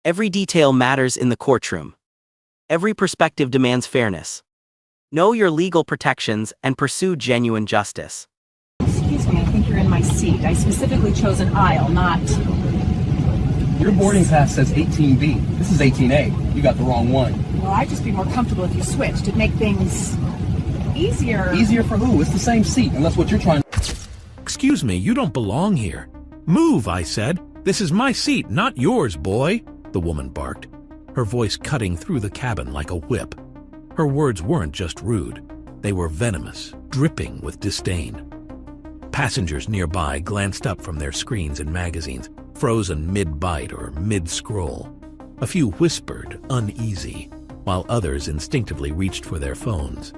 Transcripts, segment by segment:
Every detail matters in the courtroom. Every perspective demands fairness. Know your legal protections and pursue genuine justice. Excuse me, I think you're in my seat. I specifically chose an aisle, not... Your boarding pass says 18B. This is 18A. You got the wrong one. Well, I'd just be more comfortable if you switched. It'd make things easier. Easier for who? It's the same seat, unless what you're trying... Excuse me, you don't belong here. Move, I said. This is my seat, not yours, boy, the woman barked, her voice cutting through the cabin like a whip. Her words weren't just rude. They were venomous, dripping with disdain. Passengers nearby glanced up from their screens and magazines, frozen mid-bite or mid-scroll. A few whispered, uneasy, while others instinctively reached for their phones.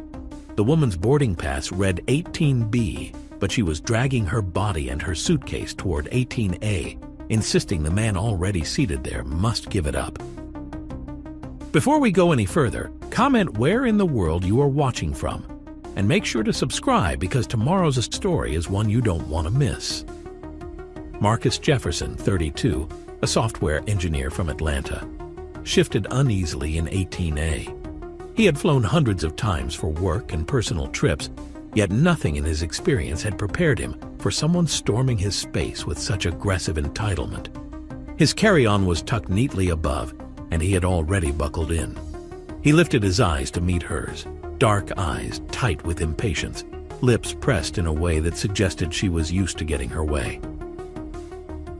The woman's boarding pass read 18B, but she was dragging her body and her suitcase toward 18A, insisting the man already seated there must give it up. Before we go any further, comment where in the world you are watching from, and make sure to subscribe because tomorrow's story is one you don't want to miss. Marcus Jefferson, 32, a software engineer from Atlanta, shifted uneasily in 18A. He had flown hundreds of times for work and personal trips, yet nothing in his experience had prepared him for someone storming his space with such aggressive entitlement. His carry-on was tucked neatly above, and he had already buckled in. He lifted his eyes to meet hers, dark eyes tight with impatience, lips pressed in a way that suggested she was used to getting her way.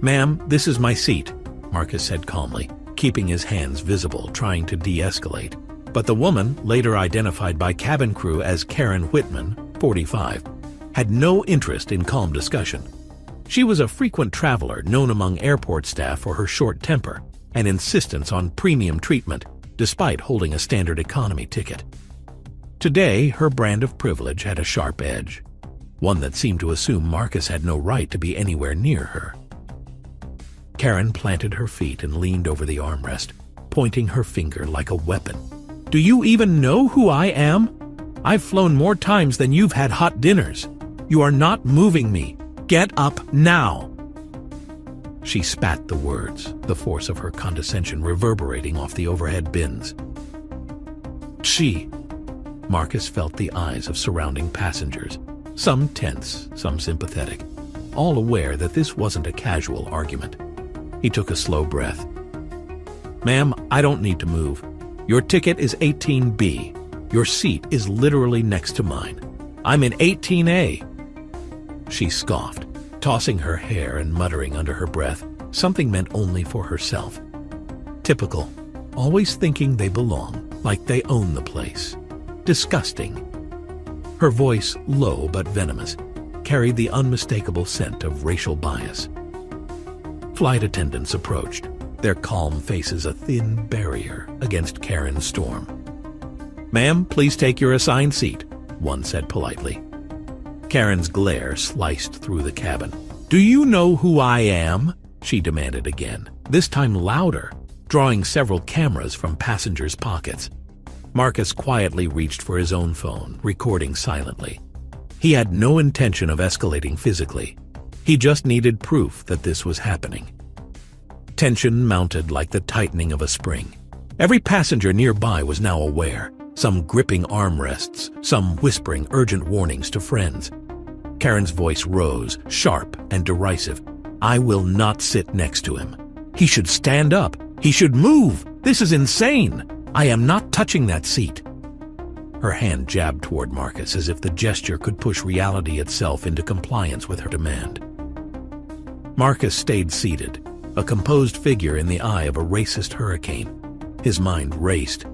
"Ma'am, this is my seat," Marcus said calmly, keeping his hands visible, trying to de-escalate. But the woman, later identified by cabin crew as Karen Whitman, 45, had no interest in calm discussion. She was a frequent traveler known among airport staff for her short temper and insistence on premium treatment, despite holding a standard economy ticket. Today, her brand of privilege had a sharp edge, one that seemed to assume Marcus had no right to be anywhere near her. Karen planted her feet and leaned over the armrest, pointing her finger like a weapon. "Do you even know who I am? I've flown more times than you've had hot dinners. You are not moving me. Get up now." She spat the words, the force of her condescension reverberating off the overhead bins. Marcus felt the eyes of surrounding passengers, some tense, some sympathetic, all aware that this wasn't a casual argument. He took a slow breath. "Ma'am, I don't need to move. Your ticket is 18B. Your seat is literally next to mine. I'm in 18A. She scoffed, tossing her hair and muttering under her breath something meant only for herself. Typical, always thinking they belong, like they own the place. Disgusting. Her voice, low but venomous, carried the unmistakable scent of racial bias. Flight attendants approached, their calm faces a thin barrier against Karen's storm. "Ma'am, please take your assigned seat," one said politely. Karen's glare sliced through the cabin. "Do you know who I am?" she demanded again, this time louder, drawing several cameras from passengers' pockets. Marcus quietly reached for his own phone, recording silently. He had no intention of escalating physically. He just needed proof that this was happening. Tension mounted like the tightening of a spring. Every passenger nearby was now aware, some gripping armrests, some whispering urgent warnings to friends. Karen's voice rose, sharp and derisive. "I will not sit next to him. He should stand up. He should move. This is insane. I am not touching that seat." Her hand jabbed toward Marcus as if the gesture could push reality itself into compliance with her demand. Marcus stayed seated, a composed figure in the eye of a racist hurricane. His mind raced.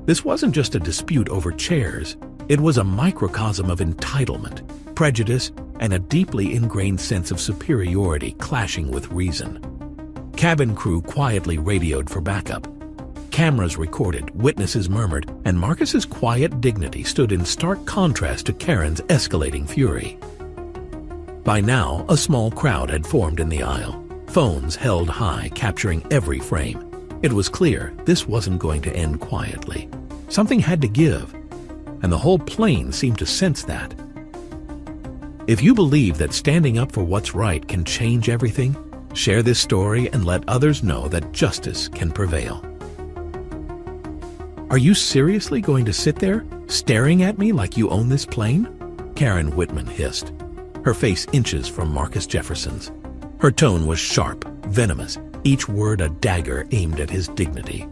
This wasn't just a dispute over chairs. It was a microcosm of entitlement, prejudice, and a deeply ingrained sense of superiority clashing with reason. Cabin crew quietly radioed for backup. Cameras recorded, witnesses murmured, and Marcus's quiet dignity stood in stark contrast to Karen's escalating fury. By now, a small crowd had formed in the aisle, phones held high, capturing every frame. It was clear this wasn't going to end quietly. Something had to give, and the whole plane seemed to sense that. If you believe that standing up for what's right can change everything, Share this story and let others know that justice can prevail. Are you seriously going to sit there, staring at me like you own this plane? Karen Whitman hissed, her face inches from Marcus Jefferson's. Her tone was sharp, venomous, each word a dagger aimed at his dignity.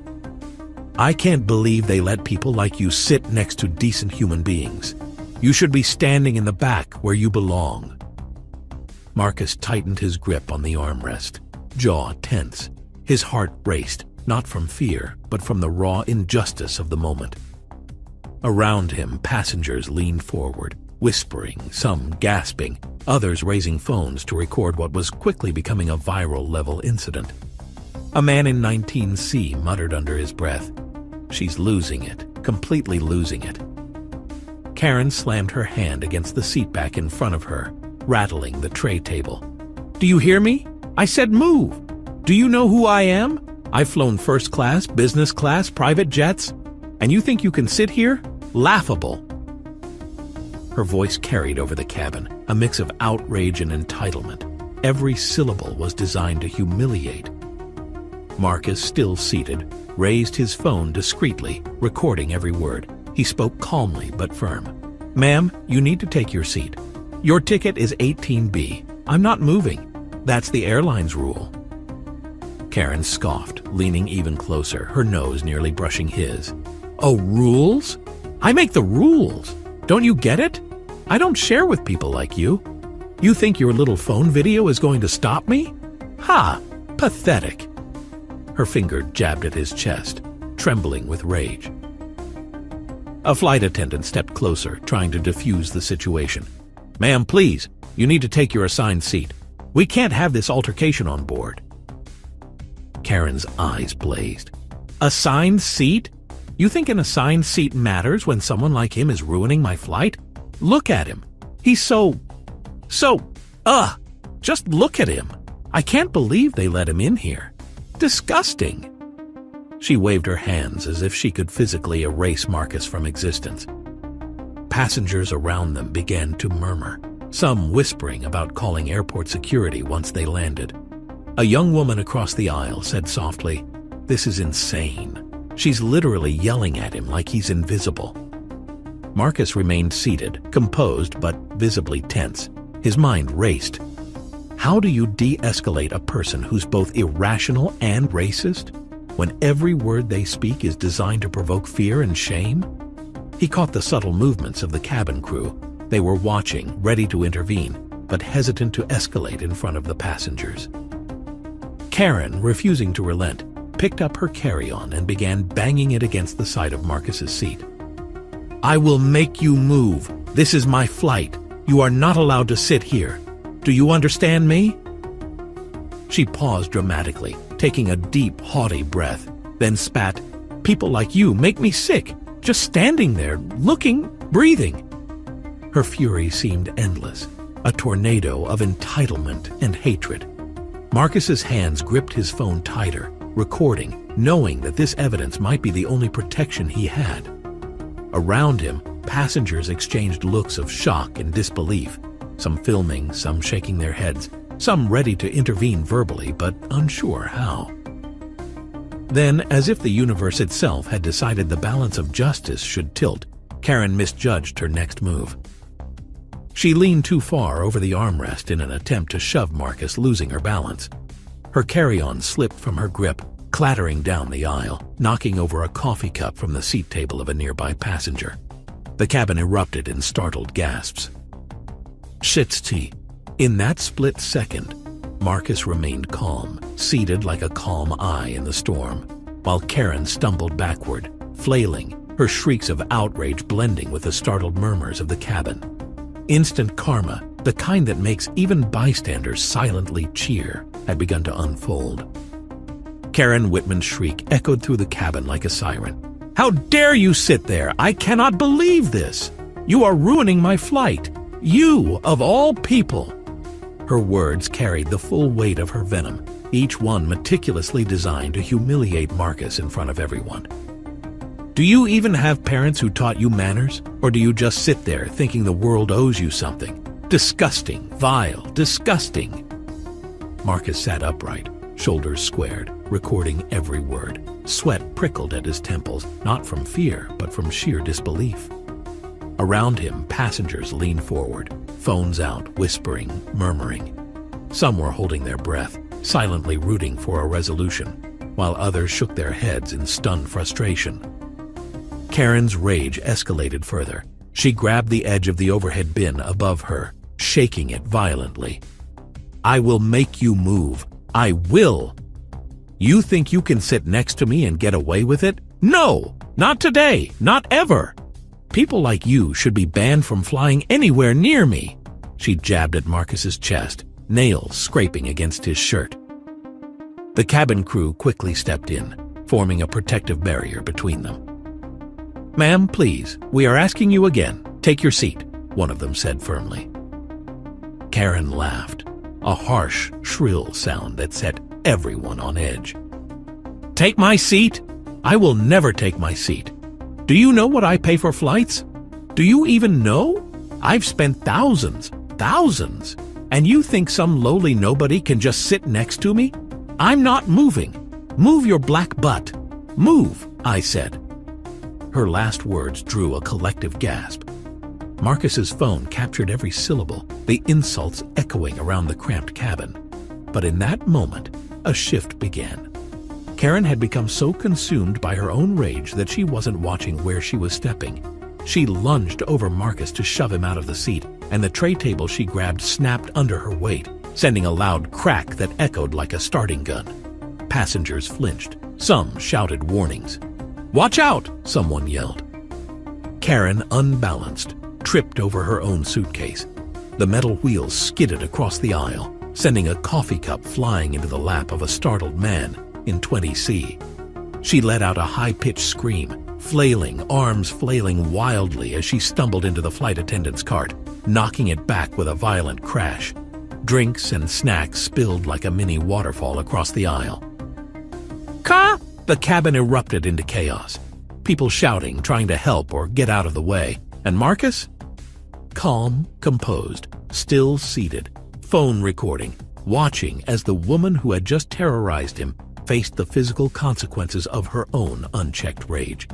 I can't believe they let people like you sit next to decent human beings. You should be standing in the back where you belong. Marcus tightened his grip on the armrest, jaw tense. His heart raced, not from fear, but from the raw injustice of the moment. Around him, passengers leaned forward, whispering, some gasping, others raising phones to record what was quickly becoming a viral-level incident. A man in 19C muttered under his breath, "She's losing it, completely losing it." Karen slammed her hand against the seat back in front of her, rattling the tray table. "Do you hear me? I said move! Do you know who I am? I've flown first class, business class, private jets, and you think you can sit here? Laughable!" Her voice carried over the cabin, a mix of outrage and entitlement. Every syllable was designed to humiliate. Marcus, still seated, raised his phone discreetly, recording every word. He spoke calmly but firm. "Ma'am, you need to take your seat. Your ticket is 18B. I'm not moving. That's the airline's rule." Karen scoffed, leaning even closer, her nose nearly brushing his. "Oh, rules? I make the rules. Don't you get it? I don't share with people like you. You think your little phone video is going to stop me? Ha! Pathetic." Her finger jabbed at his chest, trembling with rage. A flight attendant stepped closer, trying to defuse the situation. "Ma'am, please, you need to take your assigned seat. We can't have this altercation on board." Karen's eyes blazed. "Assigned seat? You think an assigned seat matters when someone like him is ruining my flight? Look at him. He's just look at him. I can't believe they let him in here. Disgusting." She waved her hands as if she could physically erase Marcus from existence. Passengers around them began to murmur, some whispering about calling airport security once they landed. A young woman across the aisle said softly, "This is insane. She's literally yelling at him like he's invisible." Marcus remained seated, composed but visibly tense. His mind raced. How do you de-escalate a person who's both irrational and racist, when every word they speak is designed to provoke fear and shame? He caught the subtle movements of the cabin crew. They were watching, ready to intervene, but hesitant to escalate in front of the passengers. Karen, refusing to relent, picked up her carry-on and began banging it against the side of Marcus's seat. "I will make you move. This is my flight. You are not allowed to sit here. Do you understand me?" She paused dramatically, taking a deep, haughty breath, then spat, "People like you make me sick, just standing there, looking, breathing." Her fury seemed endless, a tornado of entitlement and hatred. Marcus's hands gripped his phone tighter, recording, knowing that this evidence might be the only protection he had. Around him, passengers exchanged looks of shock and disbelief, some filming, some shaking their heads, some ready to intervene verbally but unsure how. Then, as if the universe itself had decided the balance of justice should tilt, Karen misjudged her next move. She leaned too far over the armrest in an attempt to shove Marcus, losing her balance. Her carry-on slipped from her grip, clattering down the aisle, knocking over a coffee cup from the seat table of a nearby passenger. The cabin erupted in startled gasps. Shit's tea. In that split second, Marcus remained calm, seated like a calm eye in the storm, while Karen stumbled backward, flailing, her shrieks of outrage blending with the startled murmurs of the cabin. Instant karma, the kind that makes even bystanders silently cheer, had begun to unfold. Karen Whitman's shriek echoed through the cabin like a siren. "How dare you sit there? I cannot believe this! You are ruining my flight! You, of all people!" Her words carried the full weight of her venom, each one meticulously designed to humiliate Marcus in front of everyone. Do you even have parents who taught you manners? Or do you just sit there thinking the world owes you something? Disgusting, vile, disgusting. Marcus sat upright, shoulders squared, recording every word. Sweat prickled at his temples, not from fear, but from sheer disbelief. Around him, passengers leaned forward, phones out, whispering, murmuring. Some were holding their breath, silently rooting for a resolution, while others shook their heads in stunned frustration. Karen's rage escalated further. She grabbed the edge of the overhead bin above her, shaking it violently. "I will make you move. I will! You think you can sit next to me and get away with it? No! Not today! Not ever! People like you should be banned from flying anywhere near me!" She jabbed at Marcus's chest, nails scraping against his shirt. The cabin crew quickly stepped in, forming a protective barrier between them. "Ma'am, please, we are asking you again. Take your seat," one of them said firmly. Karen laughed, a harsh, shrill sound that set everyone on edge. "Take my seat? I will never take my seat. Do you know what I pay for flights? Do you even know? I've spent thousands, and you think some lowly nobody can just sit next to me? I'm not moving. Move your black butt. Move, I said." Her last words drew a collective gasp. Marcus's phone captured every syllable, the insults echoing around the cramped cabin. But in that moment, a shift began. Karen had become so consumed by her own rage that she wasn't watching where she was stepping. She lunged over Marcus to shove him out of the seat, and the tray table she grabbed snapped under her weight, sending a loud crack that echoed like a starting gun. Passengers flinched. Some shouted warnings. "Watch out!" someone yelled. Karen, unbalanced, tripped over her own suitcase. The metal wheels skidded across the aisle, sending a coffee cup flying into the lap of a startled man in 20C. She let out a high-pitched scream, arms flailing wildly as she stumbled into the flight attendant's cart, knocking it back with a violent crash. Drinks and snacks spilled like a mini waterfall across the aisle. "Ka!" The cabin erupted into chaos. People shouting, trying to help or get out of the way. And Marcus? Calm, composed, still seated, phone recording, watching as the woman who had just terrorized him faced the physical consequences of her own unchecked rage.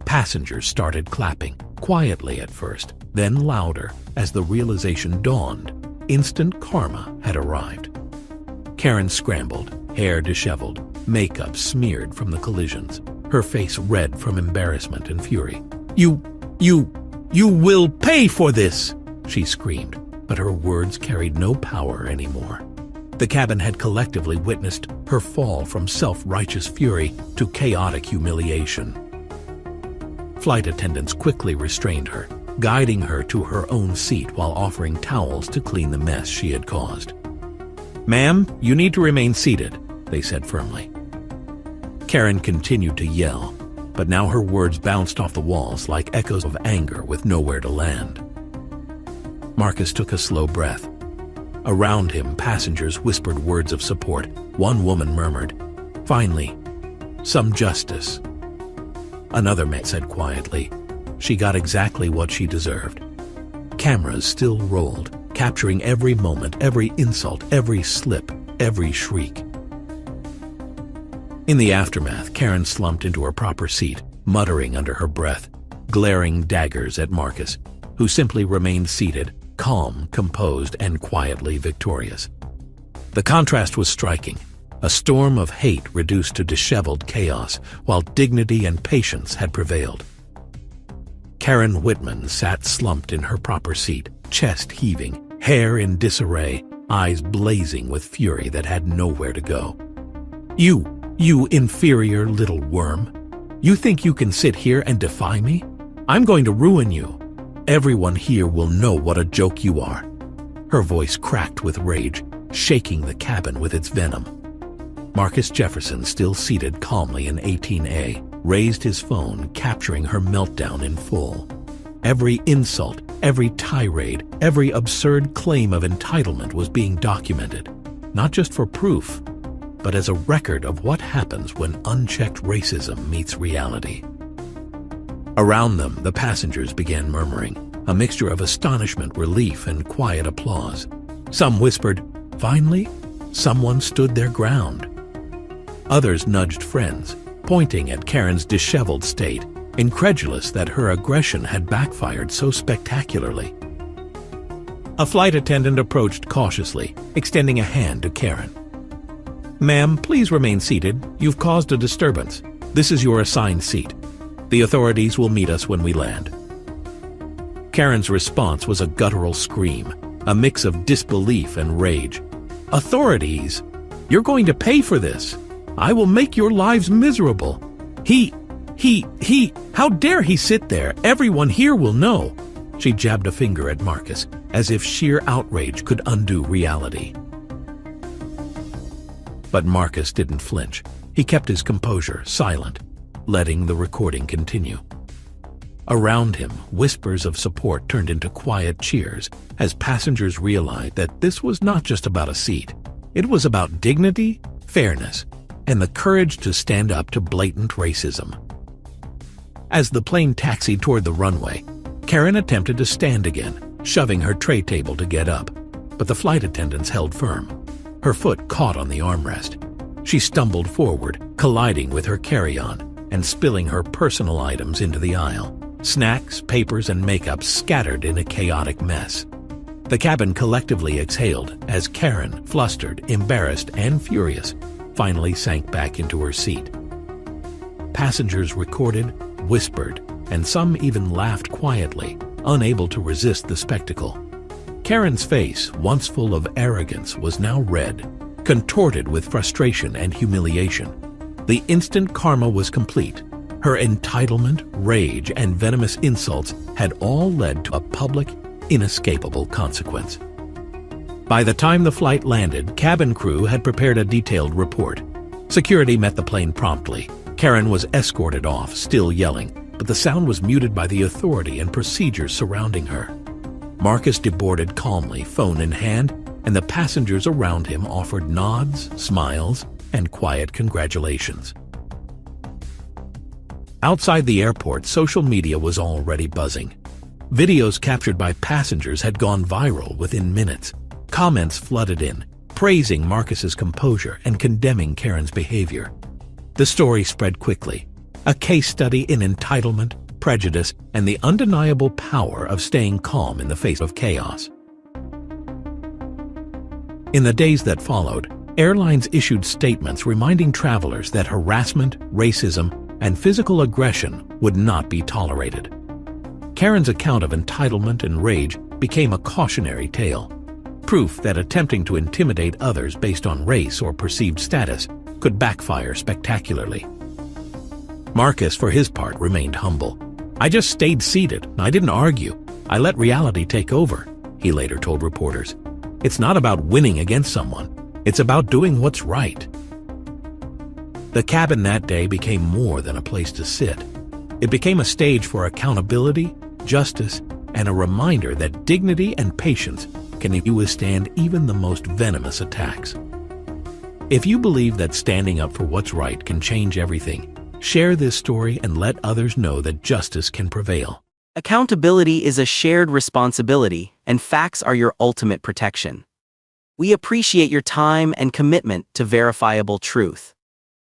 Passengers started clapping, quietly at first, then louder as the realization dawned. Instant karma had arrived. Karen scrambled, hair disheveled, makeup smeared from the collisions, her face red from embarrassment and fury. You will pay for this!" she screamed, but her words carried no power anymore. The cabin had collectively witnessed her fall from self-righteous fury to chaotic humiliation. Flight attendants quickly restrained her, guiding her to her own seat while offering towels to clean the mess she had caused. "Ma'am, you need to remain seated," they said firmly. Karen continued to yell, but now her words bounced off the walls like echoes of anger with nowhere to land. Marcus took a slow breath. Around him, passengers whispered words of support. One woman murmured, "Finally, some justice." Another man said quietly, "She got exactly what she deserved." Cameras still rolled, capturing every moment, every insult, every slip, every shriek. In the aftermath, Karen slumped into her proper seat, muttering under her breath, glaring daggers at Marcus, who simply remained seated, calm, composed, and quietly victorious. The contrast was striking. A storm of hate reduced to disheveled chaos, while dignity and patience had prevailed. Karen Whitman sat slumped in her proper seat, chest heaving, hair in disarray, eyes blazing with fury that had nowhere to go. You inferior little worm. You think you can sit here and defy me? I'm going to ruin you. Everyone here will know what a joke you are." Her voice cracked with rage, shaking the cabin with its venom. Marcus Jefferson, still seated calmly in 18A, raised his phone, capturing her meltdown in full. Every insult, every tirade, every absurd claim of entitlement was being documented, not just for proof, but as a record of what happens when unchecked racism meets reality. Around them, the passengers began murmuring, a mixture of astonishment, relief, and quiet applause. Some whispered, "Finally?" Someone stood their ground. Others nudged friends, pointing at Karen's disheveled state, incredulous that her aggression had backfired so spectacularly. A flight attendant approached cautiously, extending a hand to Karen. "Ma'am, please remain seated. You've caused a disturbance. This is your assigned seat. The authorities will meet us when we land." Karen's response was a guttural scream, a mix of disbelief and rage. "Authorities? You're going to pay for this. I will make your lives miserable. How dare he sit there? Everyone here will know." She jabbed a finger at Marcus, as if sheer outrage could undo reality. But Marcus didn't flinch. He kept his composure, silent, letting the recording continue. Around him, whispers of support turned into quiet cheers as passengers realized that this was not just about a seat. It was about dignity, fairness, and the courage to stand up to blatant racism. As the plane taxied toward the runway, Karen attempted to stand again, shoving her tray table to get up, but the flight attendants held firm. Her foot caught on the armrest. She stumbled forward, colliding with her carry-on and spilling her personal items into the aisle. Snacks, papers, and makeup scattered in a chaotic mess. The cabin collectively exhaled as Karen, flustered, embarrassed, and furious, finally sank back into her seat. Passengers recorded, whispered, and some even laughed quietly, unable to resist the spectacle. Karen's face, once full of arrogance, was now red, contorted with frustration and humiliation. The instant karma was complete. Her entitlement, rage, and venomous insults had all led to a public, inescapable consequence. By the time the flight landed, cabin crew had prepared a detailed report. Security met the plane promptly. Karen was escorted off, still yelling, but the sound was muted by the authority and procedures surrounding her. Marcus deboarded calmly, phone in hand, and the passengers around him offered nods, smiles, and quiet congratulations. Outside the airport, social media was already buzzing. Videos captured by passengers had gone viral within minutes. Comments flooded in, praising Marcus's composure and condemning Karen's behavior. The story spread quickly, a case study in entitlement, prejudice, and the undeniable power of staying calm in the face of chaos. In the days that followed, airlines issued statements reminding travelers that harassment, racism, and physical aggression would not be tolerated. Karen's account of entitlement and rage became a cautionary tale, proof that attempting to intimidate others based on race or perceived status could backfire spectacularly. Marcus, for his part, remained humble. "I just stayed seated. I didn't argue. I let reality take over," he later told reporters. "It's not about winning against someone. It's about doing what's right." The cabin that day became more than a place to sit. It became a stage for accountability, justice, and a reminder that dignity and patience can withstand even the most venomous attacks. If you believe that standing up for what's right can change everything, share this story and let others know that justice can prevail. Accountability is a shared responsibility, and facts are your ultimate protection. We appreciate your time and commitment to verifiable truth.